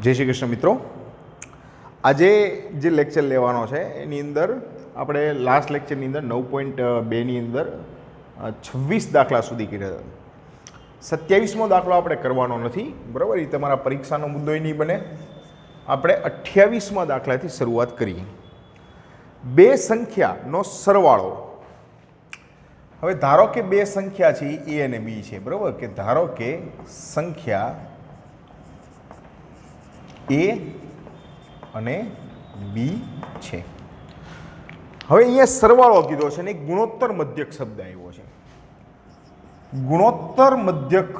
જય શ્રી કૃષ્ણ મિત્રો. આજે જે લેક્ચર લેવાનો છે એની અંદર આપણે લાસ્ટ લેક્ચરની અંદર 9.2ની અંદર 26 દાખલા સુધી કર્યા હતા. 27મો દાખલો આપણે કરવાનો નથી, બરાબર? એ તમારા પરીક્ષાનો મુદ્દો નહીં બને. આપણે 28મા દાખલાથી શરૂઆત કરીએ. બે સંખ્યાનો સરવાળો. હવે ધારો કે બે સંખ્યા છે એ અને બી છે, બરાબર? કે ધારો કે સંખ્યા એ અને બી છે. હવે અહીંયા સરવાળો કીધો છે ને એક ગુણોત્તર મધ્યક શબ્દ આવ્યો છે. ગુણોત્તર મધ્યક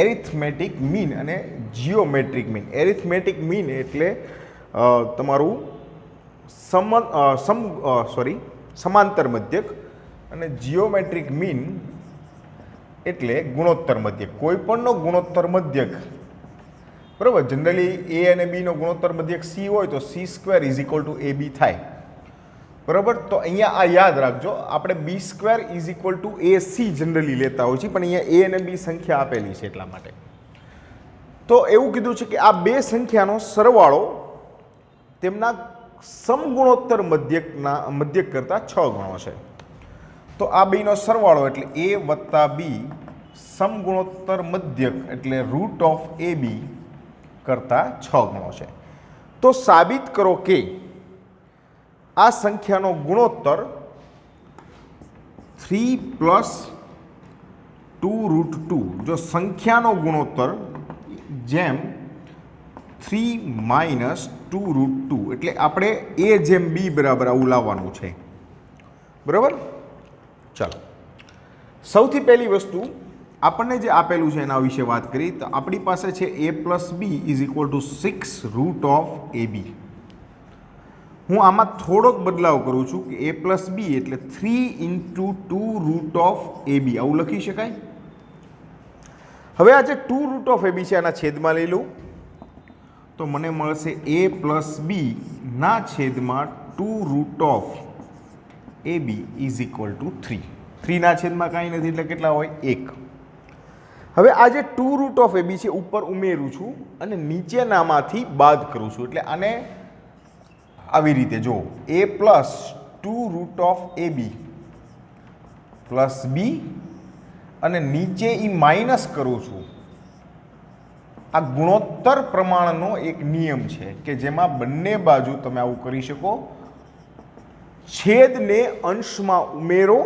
એરિથમેટિક મીન અને જીઓમેટ્રિક મીન. એરિથમેટિક મીન એટલે તમારું સમાંતર મધ્યક અને જીઓમેટ્રિક મીન એટલે ગુણોત્તર મધ્યક. કોઈ પણનો ગુણોત્તર મધ્યક, બરાબર? જનરલી એ અને બીનો ગુણોત્તર મધ્યક સી હોય તો c square is equal to a b થાય, બરાબર? તો અહીંયા આ યાદ રાખજો, આપણે b square is equal to a c generally લેતા હોય છે, પણ અહીંયા એ અને બી સંખ્યા આપેલી છે એટલા માટે. તો એવું કીધું છે કે આ બે સંખ્યાનો સરવાળો તેમના સમગુણોત્તર મધ્યક કરતાં 6 ગણો છે. તો આ બેનો સરવાળો એટલે એ વત્તા બી સમગુણોત્તર મધ્યક એટલે રૂટ ઓફ એ બી કરતાં 6 ગણો છે. તો સાબિત કરો કે આ સંખ્યાનો ગુણોત્તર 3 પ્લસ 2 રૂટ 2. જો સંખ્યાનો ગુણોત્તર જેમ 3 માઇનસ 2 રૂટ 2 એટલે આપણે એ જેમ બી બરાબર આવું લાવવાનું છે, બરાબર? ચાલો, સૌથી પહેલી વસ્તુ આપણને જે આપેલું છે એના વિશે વાત કરી. તો આપણી પાસે છે a plus b is equal to 6 root of a b. હું આમાં થોડોક બદલાવ કરું છું કે a પ્લસ બી એટલે 3 ઇન્ટુ 2 રૂટ ઓફ એ બી આવું લખી શકાય. હવે આ જે 2 રૂટ ઓફ એ બી છે આના છેદમાં લઈ લઉં તો મને મળશે a પ્લસ બી ના છેદમાં 2 root of a b is equal to 3. 3 ના છેદમાં કાંઈ નથી એટલે કેટલા હોય? 1. હવે આ જે 2 રૂટ ઓફ એ બી છે ઉપર ઉમેરું છું અને નીચેનામાંથી બાદ કરું છું. એટલે આને આવી રીતે જો a plus 2 root of a b plus b અને નીચે એ માઇનસ કરું છું. આ ગુણોત્તર પ્રમાણનો એક નિયમ છે કે જેમાં બંને બાજુ તમે આવું કરી શકો. છેદને અંશમાં ઉમેરો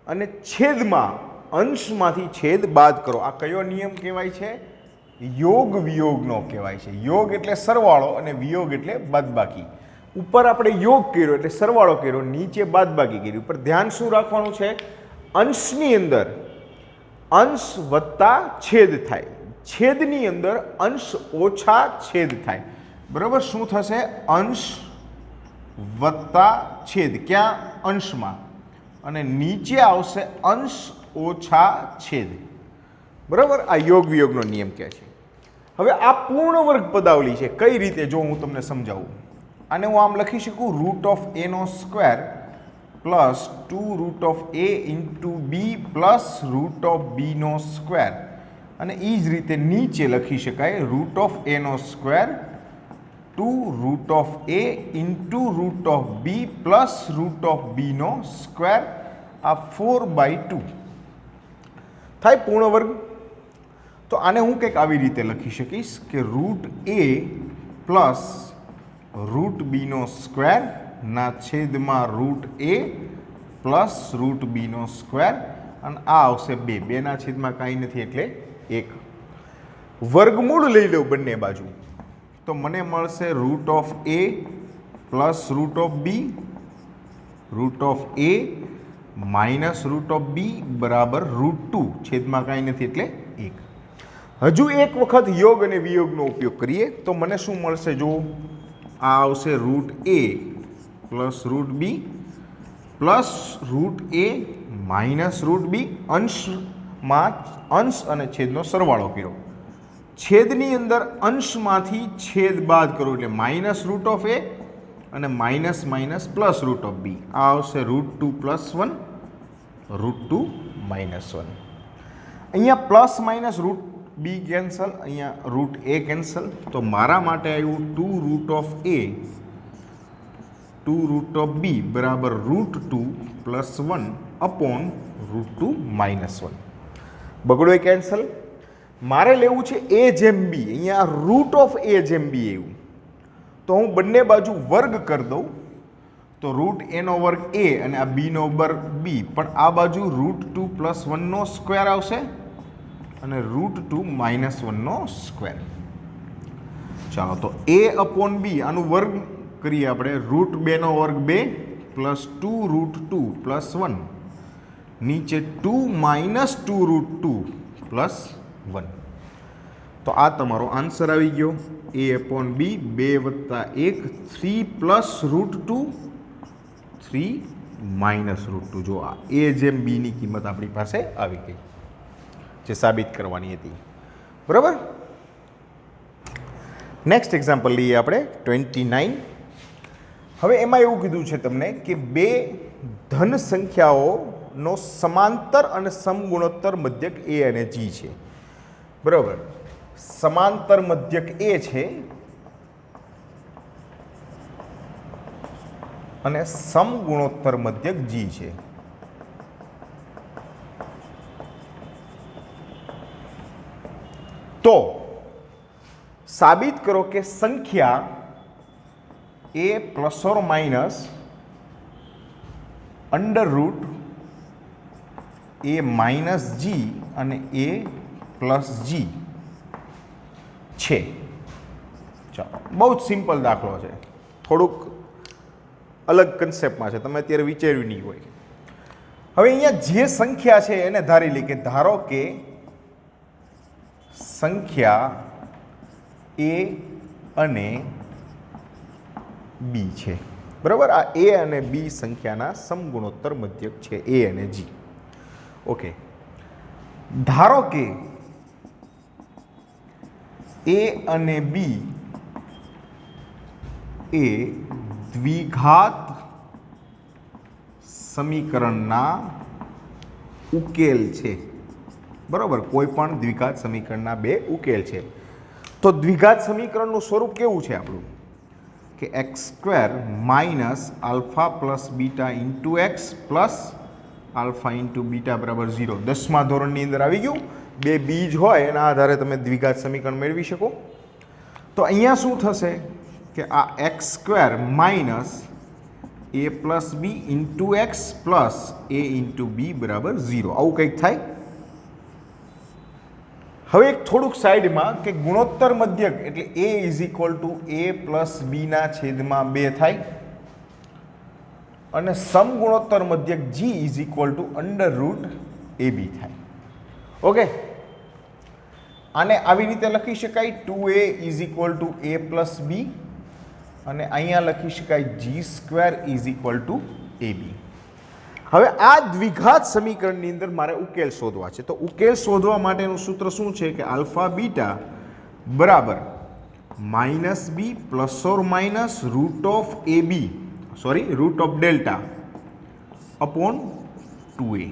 અને છેદમાં અંશમાંથી છેદ બાદ કરો. આ કયો નિયમ કહેવાય છે? યોગ વિયોગનો કહેવાય છે. યોગ એટલે સરવાળો અને વિયોગ એટલે બાદબાકી. ઉપર આપણે યોગ કર્યો એટલે સરવાળો કર્યો, નીચે બાદબાકી કરી. ઉપર ધ્યાન શું રાખવાનું છે? અંશની અંદર અંશ વત્તા છેદ થાય, છેદની અંદર અંશ ઓછા છેદ થાય, બરાબર? શું થશે? અંશ વત્તા છેદ. ક્યાં? અંશમાં. અને નીચે આવશે અંશ ઓછા છેદ, બરાબર? આ યોગ વિયોગનો નિયમ કહે છે. હવે આ પૂર્ણ વર્ગ પદાવલી છે. કઈ રીતે? જો હું તમને સમજાવું. આને હું આમ લખી શકું રૂટ ઓફ એ નો square plus 2 root of a into b plus root of b નો સ્ક્વેર. અને એ જ રીતે નીચે લખી શકાય રૂટ ઓફ એ નો square 2 root of a into root of b plus root of b નો સ્ક્વેર. આ 4/2 થાય પૂર્ણ વર્ગ. તો આને હું કંઈક આવી રીતે લખી શકીશ કે રૂટ એ પ્લસ રૂટ બી નો સ્ક્વેર ના છેદમાં રૂટ એ પ્લસ રૂટ બી નો સ્ક્વેર. અને આ આવશે 2. 2 ના છેદમાં કાંઈ નથી એટલે 1. વર્ગમૂળ લઈ લઉં બંને બાજુ તો મને મળશે root of a plus root of b root of a minus root of b બરાબર રૂટ 2. છેદમાં કાંઈ નથી એટલે 1. હજુ એક વખત યોગ અને વિયોગનો ઉપયોગ કરીએ તો મને શું મળશે? જો આ આવશે route A plus route B plus route a minus root બી. અંશમાં અંશ અને છેદનો સરવાળો કર્યો, છેદની અંદર અંશમાંથી છેદ બાદ કરો એટલે માઇનસ રૂટ ઓફ એ અને minus minus plus root of b. આ આવશે રૂટ 2 પ્લસ 1 રૂટ 2 માઇનસ 1. અહીંયા plus minus root b cancel, અહીંયા રૂટ એ કેન્સલ, તો મારા માટે આવ્યું 2 root of a 2 root of b બરાબર root 2 plus 1 upon root 2 minus 1. બગડો એ કેન્સલ. મારે લેવું છે એ જેમ બી, અહીંયા રૂટ ઓફ એ જેમ બી એવું, તો હું બંને બાજુ વર્ગ કરી દઉં, તો રૂટ એનો વર્ગ એ અને આ બીનો વર્ગ બી, પણ આ બાજુ રૂટ 2 પ્લસ 1નો સ્ક્વેર આવશે અને રૂટ 2 માઇનસ 1નો સ્ક્વેર. ચાલો, તો એ અપોન બી આનું વર્ગ કરીએ આપણે, રૂટ 2નો વર્ગ 2 પ્લસ 2 રૂટ 2 પ્લસ 1 નીચે 2 માઇનસ 2 રૂટ 2 પ્લસ 1. તો આ તમારો આન્સર આવી ગયો. એ અપોન બી 2 વત્તા 1 3 પ્લસ રૂટ 2 3 માઇનસ રૂટ 2. જો આ એ જેમ બીની કિંમત આપણી પાસે આવી ગઈ જે સાબિત કરવાની હતી. બરાબર. નેક્સ્ટ એક્ઝામ્પલ લઈએ આપણે 29. હવે એમાં એવું કીધું છે તમને કે બે ધન સંખ્યાઓનો સમાંતર અને સમગુણોત્તર મધ્યક એ અને જી છે. બરાબર. સમાંતર મધ્યક એ છે અને સમગુણોત્તર મધ્યક જી છે. તો સાબિત કરો કે સંખ્યા a plus or minus under root a minus g અને એ પ્લસ જી છે. ચાલો, બહુ જ સિમ્પલ દાખલો છે, થોડુંક અલગ કન્સેપ્ટમાં છે, તમે અત્યારે વિચાર્યું નહીં હોય. હવે અહીંયા જે સંખ્યા છે એને ધારી લે કે ધારો કે સંખ્યા એ અને બી છે. બરાબર. આ એ અને બી સંખ્યાના સમગુણોત્તર મધ્યક છે એ અને જી. ઓકે. ધારો કે એ અને બી એ દ્વિઘાત સમીકરણના ઉકેલ છે. બરાબર. કોઈ પણ દ્વિઘાત સમીકરણના બે ઉકેલ છે. તો દ્વિઘાત સમીકરણનું સ્વરૂપ કેવું છે આપણું કે x square minus alpha plus beta into x plus alpha into beta બરાબર 0. 10મા ધોરણની અંદર આવી ગયું. બે બીજ હોય એના આધારે તમે દ્વિઘાત સમીકરણ મેળવી શકો. તો અહીંયા શું થશે કે આ x square minus a plus B into x plus A into બી બરાબર 0 આવું કંઈક થાય. હવે એક થોડુંક સાઈડમાં કે ગુણોત્તર મધ્યક એટલે a is equal to a plus બીના છેદમાં 2 થાય અને સમગુણોત્તર મધ્યક g is equal to under root a b થાય. ઓકે. આને આવી રીતે લખી શકાય 2a is equal to a plus b અને અહીંયા લખી શકાય g square is equal to a b. હવે આ દ્વિઘાત સમીકરણની અંદર મારે ઉકેલ શોધવા છે. તો ઉકેલ શોધવા માટેનું સૂત્ર શું છે કે આલ્ફા બીટા બરાબર minus b plus or minus root of a b root of delta upon 2a.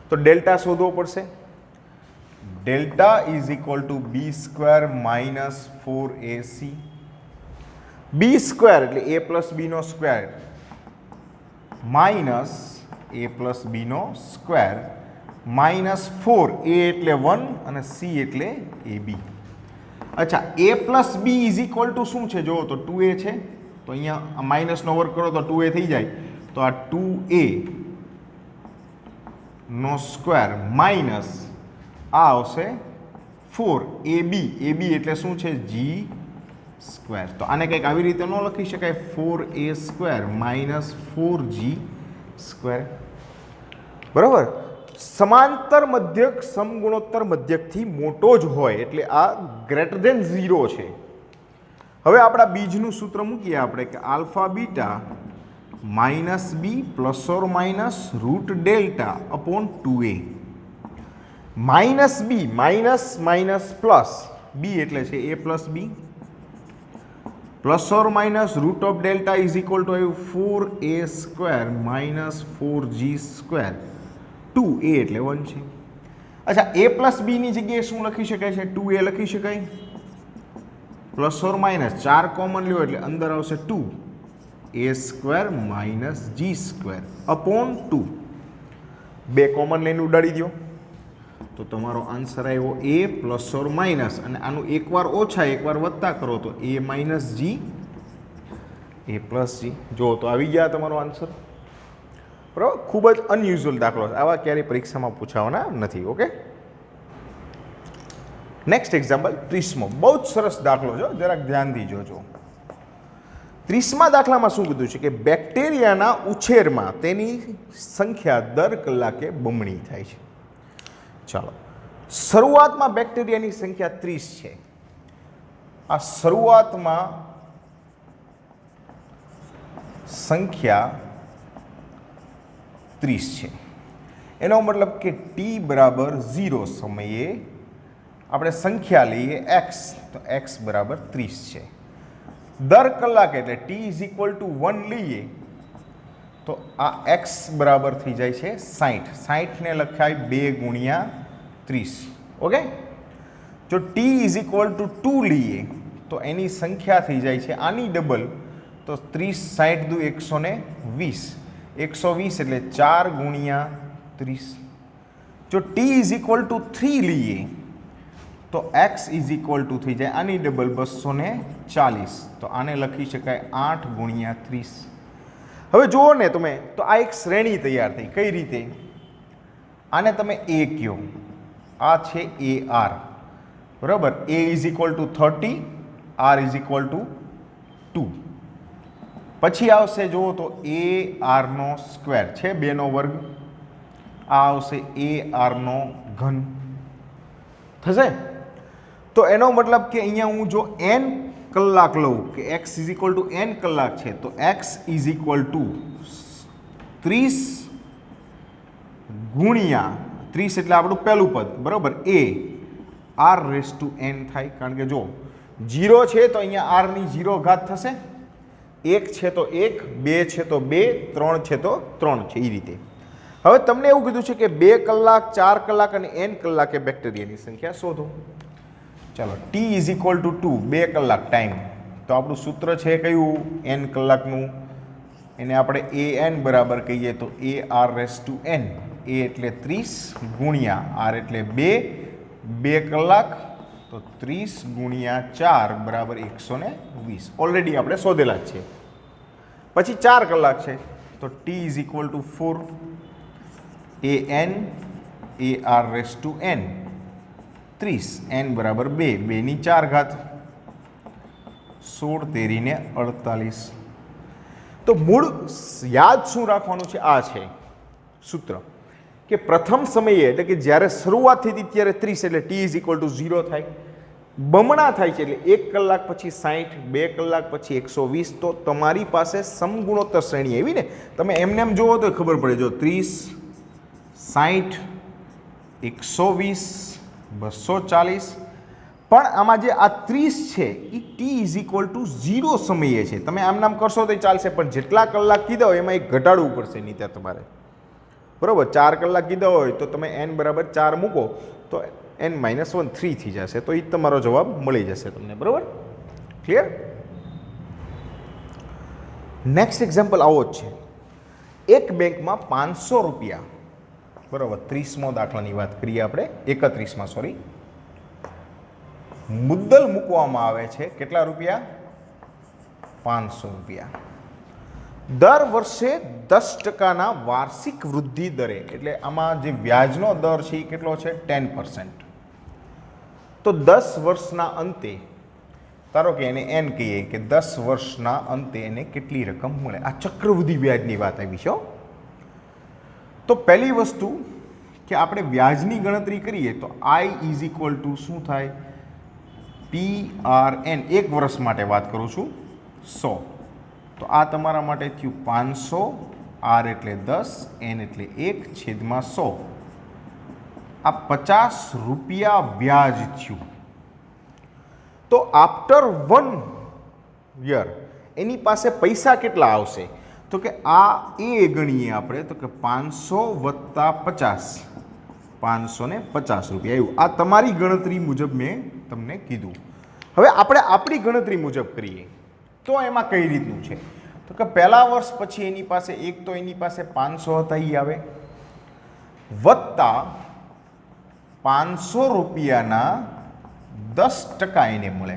તો ડેલ્ટા શોધવો પડશે. Delta is equal to b square minus 4ac. B square એટલે એ પ્લસ બીનો સ્ક્વેર માઇનસ એ પ્લસ બીનો સ્ક્વેર minus 4 a એટલે 1 અને સી એટલે એ બી. અચ્છા, a plus b is equal to શું છે જુઓ તો 2a છે. તો અહીંયા માઇનસનો વર્ગ કરો તો 2a થઈ જાય. તો આ 2a નો સ્ક્વેર માઇનસ આ આવશે 4ab. એ બી એટલે શું છે જી સ્ક્વેર. તો આને કંઈક આવી રીતે ન લખી શકાય 4a square minus 4g square. બરાબર. સમાંતર મધ્યક સમગુણોત્તર મધ્યકથી મોટો જ હોય એટલે આ ગ્રેટર ધેન 0 છે. હવે આપણા બીજનું સૂત્ર મૂકીએ આપણે કે alpha beta minus b plus or minus root delta upon 2a. Minus b minus minus plus b એટલે છે a plus b plus or minus root of delta is equal to 4a square minus 4g square 2a એટલે 1 છે. અચ્છા a plus બીની જગ્યાએ શું લખી શકાય છે? 2a લખી શકાય, પ્લસ ઓર માઇનસ 4 કોમન લ્યો એટલે અંદર આવશે 2a square minus g square upon 2. 2 common લઈને ઉડાડી દો તો તમારો આન્સર આવ્યો a પ્લસ ઓર માઇનસ, અને આનું એકવાર ઓછા એકવાર વત્તા કરો તો a minus g, a plus g. જો તો આવી ગયા તમારો આન્સર. બરાબર, ખૂબ જ અનયુઝ્યુઅલ દાખલો છે, આવા ક્યારેય પરીક્ષામાં પૂછાવાના નથી. ઓકે, નેક્સ્ટ એક્ઝામ્પલ 30મો. બહુ જ સરસ દાખલો છે, જરાક ધ્યાનથી જોજો. 30મા દાખલામાં શું કીધું છે કે બેક્ટેરિયાના ઉછેરમાં તેની સંખ્યા દર કલાકે બમણી થાય છે. ચાલો, શરૂઆતમાં બેક્ટેરિયાની સંખ્યા 30 છે. આ શરૂઆતમાં સંખ્યા 30 છે, એનો મતલબ કે t બરાબર 0 સમયે આપણે સંખ્યા લઈએ x, તો x બરાબર 30 છે. દર કલાકે એટલે t ઇઝ ઇક્વલ ટુ 1 લઈએ તો આ x બરાબર થઈ જાય છે 60. 60ને લખાય 2 ગુણ્યા 30. ઓકે, જો t ઇઝ ઇક્વલ ટુ 2 લઈએ તો એની સંખ્યા થઈ જાય છે આની ડબલ, તો 30 60 દુ 120. 120 એટલે 4 ગુણ્યા 30. જો t ઇઝ ઇક્વલ ટુ 3 લઈએ તો x ઇઝ ઇક્વલ ટુ થઈ જાય આની ડબલ 240. તો આને લખી શકાય 8 ગુણ્યા 30. હવે જુઓ ને તમે, તો આ એક શ્રેણી તૈયાર થઈ. કઈ રીતે? આને તમે a કહો, આ છે AR, બરાબર. a is equal two 30, r is equal two 2. પછી આવશે જુઓ તો AR નો સ્ક્વેર છે 2 નો વર્ગ, આ આવશે AR નો ઘન થશે. તો એનો મતલબ કે અહીંયા હું જો n કલાક લઉં કે x is equal two n કલાક છે, તો x ઇઝ ઇક્વલ ટુ 30 ગુણ્યા 30 એટલે આપણું પહેલું પદ, બરાબર, a r raise to n થાય. કારણ કે જો 0 છે તો અહીંયા r ની 0 ઘાત થશે, 1 છે તો 1, 2 છે તો 2, 3 છે તો 3 છે. એ રીતે હવે તમને એવું કીધું છે કે 2 કલાક, 4 કલાક અને n કલાકે બેક્ટેરિયાની સંખ્યા શોધો. ચાલો, t ઇઝ ઇક્વલ ટુ 2, 2 કલાક ટાઈમ, તો આપણું સૂત્ર છે કયું? n કલાકનું. એને આપણે an બરાબર કહીએ તો ar raise to n. a એટલે 30 ગુણ્યા r એટલે 2, 2 કલાક તો 30 ગુણ્યા 4 બરાબર 120. ઓલરેડી આપણે શોધેલા જ છે. પછી 4 કલાક છે તો t is equal two 4 an ar raise to n 30, n બરાબર 2, 2 ની 4 ઘાત, 16 તેરીને 48. તો મૂળ યાદ શું રાખવાનું છે? આ છે સૂત્ર કે પ્રથમ સમયે એટલે કે જ્યારે શરૂઆત થઈ હતી ત્યારે 30 એટલે t ઇઝ ઇક્વલ ટુ 0 થાય. બમણા થાય છે એટલે 1 કલાક પછી 60, 2 કલાક પછી 120. તો તમારી પાસે સમગુણોત્તર શ્રેણી એવી ને, તમે એમને એમ જુઓ તો ખબર પડે. જો 30, 60, 120, 240, પણ આમાં જે આ 30 છે એ t ઇઝ ઇક્વલ ટુ 0 સમયે છે. તમે આમ નામ કરશો તો ચાલશે, પણ જેટલા કલાક કીધા હોય એમાં એક ઘટાડવું પડશે નહીં ત્યાં તમારે, બરાબર. 4 કલાક કીધા હોય તો તમે n બરાબર 4 મૂકો તો n-1 3 થઈ જશે, તો એ તમારો જવાબ મળી જશે તમને, બરાબર. ક્લિયર? નેક્સ્ટ એક્ઝામ્પલ આવો જ છે. એક બેંકમાં 500 રૂપિયા, બરાબર, 30મો દાખલાની વાત કરીએ આપણે, 31માં સોરી, મુદ્દલ મૂકવામાં આવે છે. કેટલા રૂપિયા? 500 રૂપિયા. દર વર્ષે 10% વાર્ષિક વૃદ્ધિ દરે, એટલે આમાં જે વ્યાજનો દર છે એ કેટલો છે? 10%. તો 10 વર્ષના અંતે, ધારો કે એને n કહીએ કે 10 વર્ષના અંતે એને કેટલી રકમ મળે? આ ચક્રવૃદ્ધિ વ્યાજની વાત આવી છે. તો પહેલી વસ્તુ કે આપણે વ્યાજની ગણતરી કરીએ તો i ઇઝ ઇક્વલ ટુ શું થાય? PRN, 1 વર્ષ માટે વાત કરું છું, 100. તો આ તમારા માટે થયું 500, r એટલે 10, n એટલે 1 છેદમાં 100. આ 50 રૂપિયા વ્યાજ થયું. તો આફ્ટર 1 યર એની પાસે પૈસા કેટલા આવશે? તો કે આ એ ગણીએ આપણે તો કે 500 વત્તા 50 550 રૂપિયા આવ્યું. આ તમારી ગણતરી મુજબ મેં તમને કીધું. હવે આપણે આપણી ગણતરી મુજબ કરીએ તો એમાં કઈ રીતનું છે તો કે પહેલા વર્ષ પછી એની પાસે એક તો એની પાસે 500 હતા એ આવે વત્તા 500 રૂપિયાના 10% એને મળે.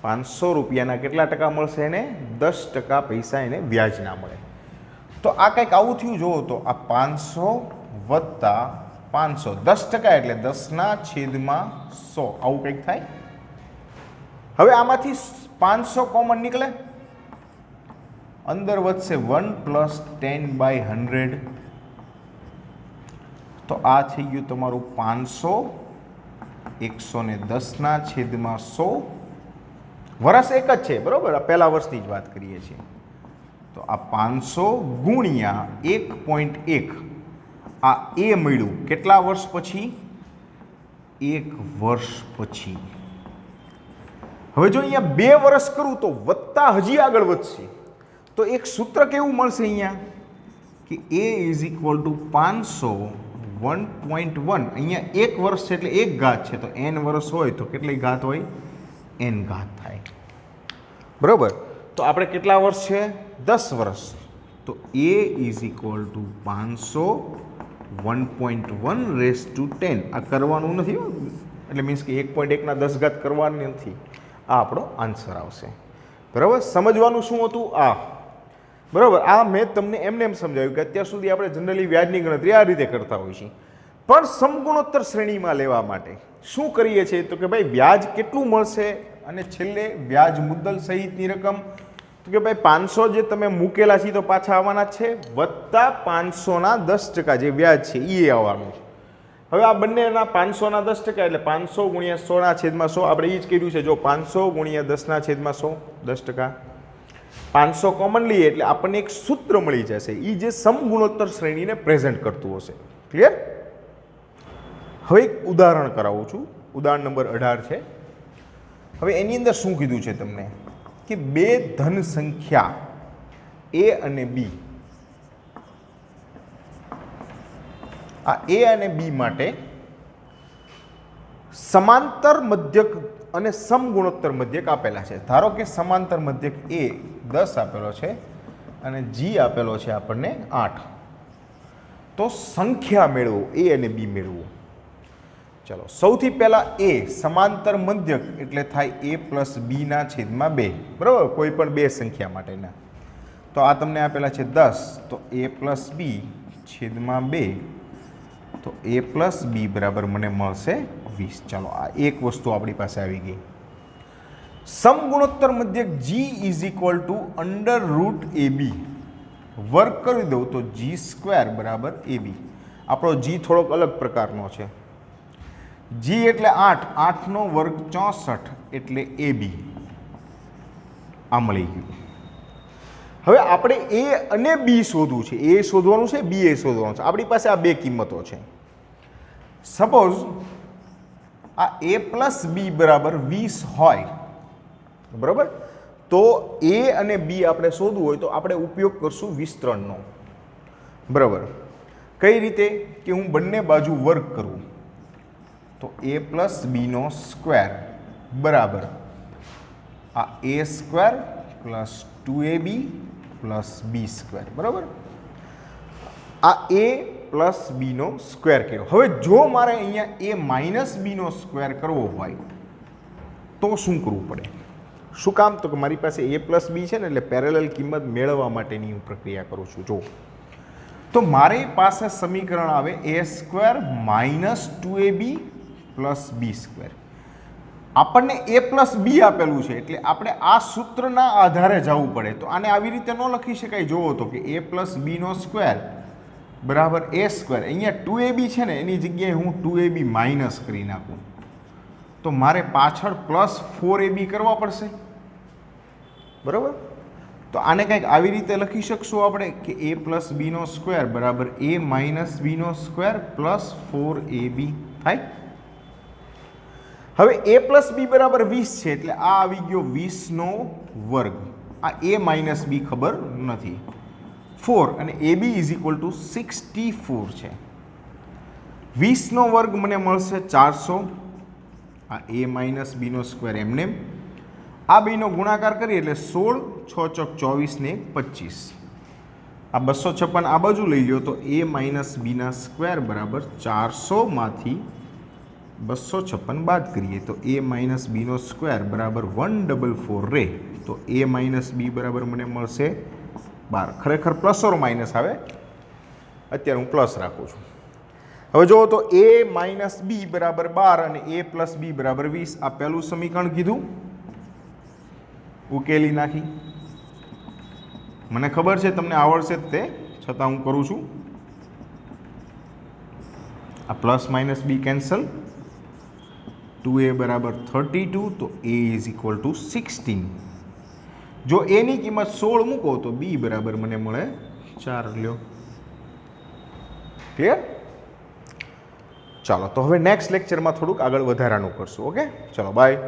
500 રૂપિયાના કેટલા ટકા મળશે એને? 10% પૈસા એને વ્યાજના મળે. તો આ કંઈક આવું થયું જુઓ તો આ 500 વત્તા 500 10% એટલે 10/100 આવું કંઈક થાય. હવે આમાંથી 500 કોમન નીકળે, અંદર વધશે 1 + 10/100. તો આ થઈ ગયું તમારું 500 110/100. વર્ષ એક જ છે બરાબર, આ પહેલા વર્ષની જ વાત કરીએ છીએ. તો આ 500 ગુણ્યા 1.1 આ એ મળ્યું કેટલા વર્ષ પછી? 1 વર્ષ પછી. હવે જો અહીંયા 2 વર્ષ કરું તો વત્તા હજી આગળ વધશે. તો એક સૂત્ર કેવું મળશે અહીંયા કે a = 500 1.1. અહીંયા 1 વર્ષ છે એટલે 1 ઘાત છે, તો n વર્ષ હોય તો કેટલી ઘાત હોય? n ઘાત થાય બરાબર. તો આપણે કેટલા વર્ષ છે? 10 વર્ષ. તો a = 500 1.1/10. આ કરવાનું નથી એટલે મીન્સ કે 1.1 ના 10 ઘાત કરવાની નથી. આ આપણો આન્સર આવશે બરાબર. સમજવાનું શું હતું આ બરાબર. આ મેં તમને એમ સમજાવ્યું કે અત્યાર સુધી આપણે જનરલી વ્યાજની ગણતરી આ રીતે કરતા હોઈએ છીએ, પણ સમગુણોત્તર શ્રેણીમાં લેવા માટે શું કરીએ છીએ તો કે ભાઈ વ્યાજ કેટલું મળશે અને છેલ્લે વ્યાજ મુદ્દલ સહિતની રકમ તો કે ભાઈ 500 જે તમે મૂકેલા છે તો પાછા આવવાના છે વત્તા 500ના 10% જે વ્યાજ છે એ આવવાનું છે. હવે આ બંનેના 500ના 10% એટલે 500 ગુણ્યા 100/100 આપણે એ જ કર્યું છે. જો 500 ગુણ્યા 10/100 10%. 500 કોમન લઈએ એટલે આપણને એક સૂત્ર મળી જશે એ જે સમગુણોત્તર શ્રેણીને પ્રેઝન્ટ કરતું હશે. ક્લિયર? હવે એક ઉદાહરણ કરાવું છું. ઉદાહરણ નંબર 18 છે. હવે એની અંદર શું કીધું છે તમને કે બે ધન સંખ્યા a અને b, આ a અને b માટે સમાંતર મધ્યક અને સમગુણોત્તર મધ્યક આપેલા છે. ધારો કે સમાંતર મધ્યક a 10 આપેલો છે અને g આપેલો છે આપણને 8. તો સંખ્યા મેળવો, a અને b મેળવો. ચલો સૌથી પહેલાં a સમાંતર મધ્યક એટલે થાય a+b/2 બરાબર, કોઈ પણ બે સંખ્યા માટેના. તો આ તમને આપેલા છે 10, તો a+b/2 તો a+b બરાબર મને મળશે 20. ચાલો આ એક વસ્તુ આપણી પાસે આવી ગઈ. સમગુણોત્તર મધ્યક g = √ab વર્ગ કરી દઉં તો g² બરાબર ab. આપણો g થોડોક અલગ પ્રકારનો છે. g એટલે 8, 8નો વર્ગ 64 એટલે ab. આ મળી ગયું. હવે આપણે a અને b શોધવું છે. a શોધવાનું છે, b એ શોધવાનું છે. આપણી પાસે આ બે કિંમતો છે. સપોઝ આ a+b બરાબર 20 હોય બરાબર, તો a અને b આપણે શોધવું હોય તો આપણે ઉપયોગ કરશું વિસ્તરણનો બરાબર. કઈ રીતે કે હું બંને બાજુ વર્ગ કરું તો a+b² બરાબર આ a² + 2ab + b² બરાબર. આ a+b² કર્યો. હવે જો મારે અહીંયા a-b² કરવો હોય તો શું કરવું પડે? શું કામ? તો કે મારી પાસે a+b છે ને એટલે પેરેલલ કિંમત મેળવવા માટેની હું પ્રક્રિયા કરું છું. જો તો મારી પાસે સમીકરણ આવે a² - 2ab + b². આપણને a+b આપેલું છે એટલે આપણે આ સૂત્રના આધારે જવું પડે. તો આને આવી રીતે ન લખી શકાય. જોવો તો કે a+b² બરાબર a². અહીંયા 2ab છે ને એની જગ્યાએ હું 2ab માઇનસ કરી નાખું તો મારે પાછળ +4ab કરવા પડશે બરાબર. તો આને કંઈક આવી રીતે લખી શકશું આપણે કે a+b² બરાબર a-b² + 4ab થાય. હવે a+b બરાબર 20 છે એટલે આ આવી ગયો 20નો વર્ગ. આ a - b ખબર નથી. 4 અને ab = 64 છે. 20નો વર્ગ મને મળશે 400, આ a માઇનસ બીનો સ્ક્વેર એમને આ બેનો ગુણાકાર કરીએ એટલે 16, 6 ચોક 24 ને 25, આ 256 આ બાજુ લઈ લો તો a માઇનસ બીના સ્ક્વેર બરાબર 400માંથી 256 બાદ કરીએ તો a માઇનસ બીનો સ્ક્વેર બરાબર 144 રહે, તો a માઇનસ બી બરાબર મને મળશે 12. ખરેખર પ્લસ ઓર માઇનસ આવે, અત્યારે હું પ્લસ રાખું છું. હવે જુઓ તો a માઇનસ બી બરાબર 12 અને a પ્લસ બી બરાબર 20, આ પહેલું સમીકરણ કીધું, ઉકેલી નાખી. મને ખબર છે તમને આવડશે જ તે, છતાં હું કરું છું. આ પ્લસ માઇનસ બી કેન્સલ, 2a બરાબર 32, તો a ઇઝ ઇક્વલ ટુ 16. જો a ની કિંમત 16 મૂકો તો b બરાબર મને મળે 4. લ્યો, ક્લિયર? ચાલો, તો હવે નેક્સ્ટ લેક્ચરમાં થોડુંક આગળ વધારાનું કરશું. ઓકે, ચલો, બાય.